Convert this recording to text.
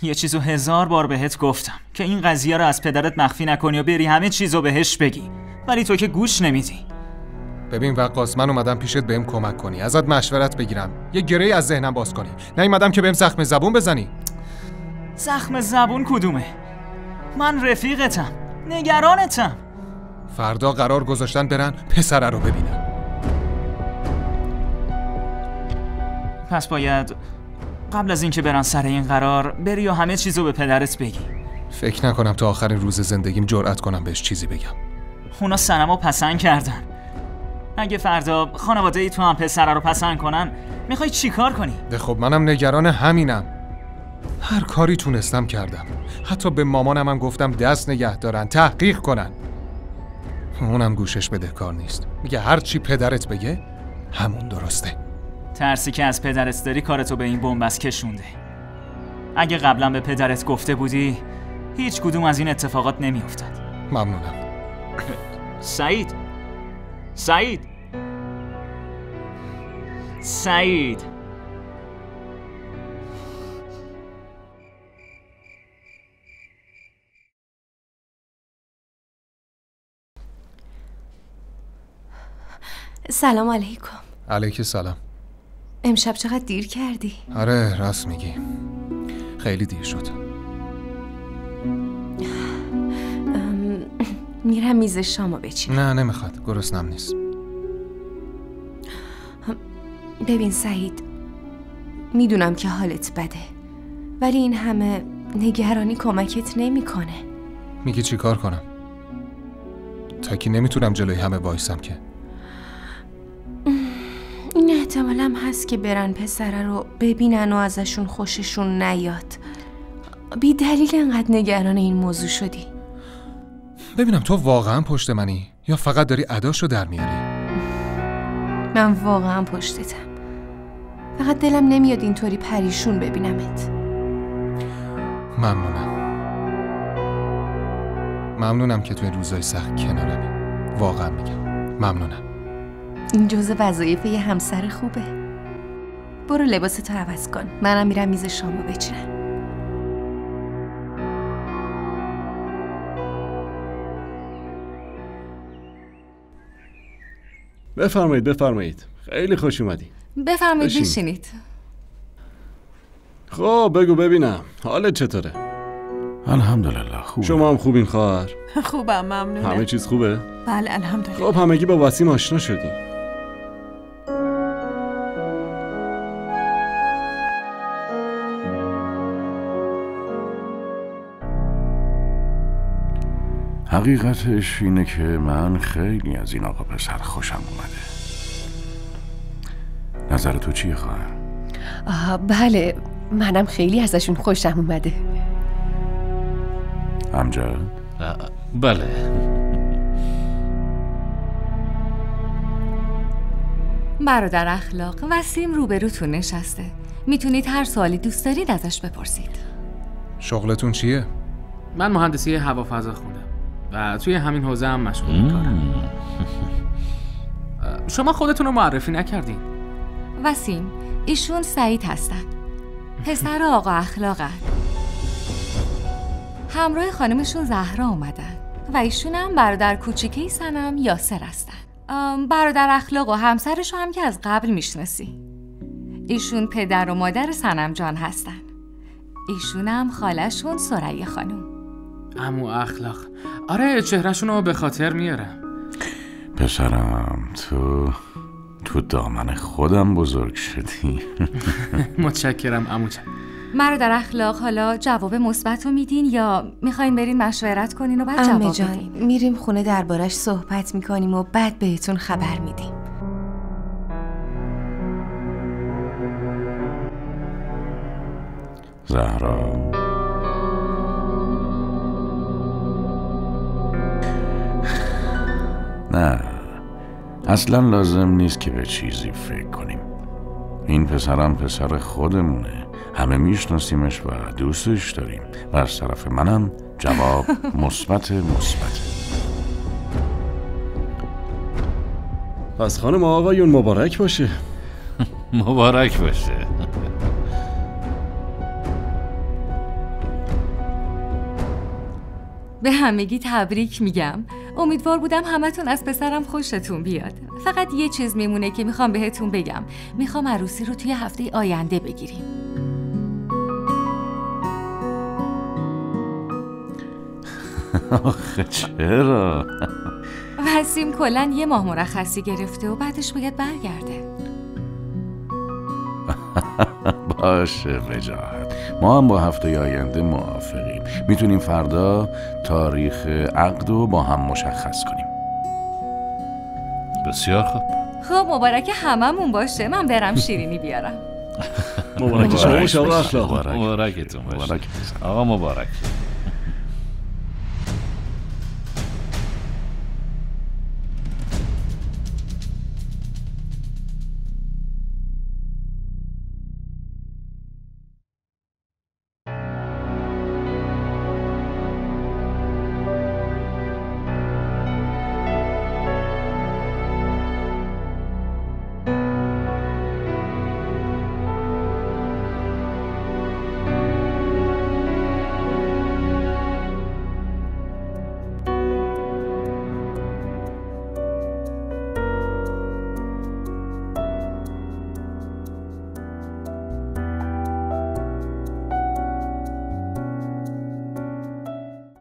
یه چیزو 1000 بار بهت گفتم که این قضیه رو از پدرت مخفی نکنی و بری همه چیزو بهش بگی، ولی تو که گوش نمیدی. ببین وقاص، من اومدم پیشت بهم کمک کنی، ازت مشورت بگیرم، یه گره‌ای از ذهنم باز کنی. نیومدم که بهم زخم زبون بزنی. زخم زبون کدومه؟ من رفیقتم، نگرانتم. فردا قرار گذاشتن برن پسره رو ببینن. پس باید قبل از اینکه برن سر این قرار بری و همه چیزو به پدرت بگی. فکر نکنم تا آخرین روز زندگیم جرأت کنم بهش چیزی بگم. اونا صنمو پسند کردن. اگه فردا خانواده ای تو هم پسره رو پسند کنن، میخوای چی کار کنی؟ خب منم نگران همینم. هر کاری تونستم کردم. حتی به مامانم هم گفتم دست نگه دارن، تحقیق کنن. اونم گوشش بده کار نیست. میگه هر چی پدرت بگه همون درسته. ترسی که از پدرت داری کارتو به این بنبست کشونده. اگه قبلا به پدرت گفته بودی هیچ کدوم از این اتفاقات نمیافتاد. ممنونم. سعید. سلام علیکم. علیک سلام. امشب چقدر دیر کردی؟ آره راست میگی، خیلی دیر شد. میرم میز شامو بچینم. نه نمیخواد، گرسنم نیست. ببین سعید، میدونم که حالت بده، ولی این همه نگرانی کمکت نمیکنه. میگی چی کار کنم؟ تا که نمیتونم جلوی همه وایسم که. این احتمالم هست که برن پسره رو ببینن و ازشون خوششون نیاد. بی دلیل انقدر نگران این موضوع شدی. ببینم تو واقعا پشت منی یا فقط داری اداشو در میاری؟ من واقعا پشتتم، فقط دلم نمیاد اینطوری پریشون ببینمت. ممنونم که تو این روزای سخت کنارمی. واقعا میگم ممنونم. این جزء وظایف یه همسر خوبه. برو لباستو عوض کن، منم میرم میز شامو بچینم. بفرمایید. خیلی خوش اومدی. بفرمایید بشینید. خب بگو ببینم حالت چطوره؟ الحمدلله خوبه. شما هم خوبین خواهر؟ خوبم ممنونم. همه چیز خوبه؟ بله الحمدلله. خب همگی با وسیم آشنا شدیم. حقیقتش اینه که من خیلی از این آقا پسر خوشم اومده. نظر تو چیه خواهر؟ بله منم خیلی ازشون خوشم اومده. امجد؟ بله. برادر اخلاق، وسیم روبروتون نشسته. میتونید هر سوالی دوست دارید ازش بپرسید. شغلتون چیه؟ من مهندسی هوافضا خوندم و توی همین حوزه هم مشغول می‌کارم. شما خودتون رو معرفی نکردین. وسیم، ایشون سعید هستن، پسر آقا اخلاقن. همراه خانمشون زهرا اومدن و ایشون هم برادر کوچیکه سنم یاسر هستن. برادر اخلاق و همسرش هم که از قبل میشناسی. ایشون پدر و مادر سنم جان هستن. ایشون هم خالشون ثریا خانم. عمو اخلاق، آره چهرهشون رو به خاطر میارم. پسرم تو دامن خودم بزرگ شدی. متشکرم عمو جان. برادر اخلاق، حالا جواب مثبت رو میدین یا میخواین برین مشورت کنین و بعد جواب بدین؟ میریم خونه دربارش صحبت میکنیم و بعد بهتون خبر میدیم. زهرا، نه اصلا لازم نیست که به چیزی فکر کنیم. این پسرم پسر خودمونه، همه میشناسیمش و دوستش داریم و از طرف منم جواب مثبت. پس خانم آقایون مبارک باشه. مبارک باشه. به همگی تبریک میگم. امیدوار بودم همتون از پسرم خوشتون بیاد. فقط یه چیز میمونه که میخوام بهتون بگم. میخوام عروسی رو توی هفته آینده بگیریم. آخه چرا؟ وسیم کلاً یه ماه مرخصی گرفته و بعدش باید برگرده. باشه وجاهت، ما هم با هفته آینده موافقیم. میتونیم فردا تاریخ عقد رو با هم مشخص کنیم. بسیار خوب. خب مبارک هممون باشه. من برم شیرینی بیارم. مبارک شما و شما اخلاق. مبارکتون باشه. آقا مبارک.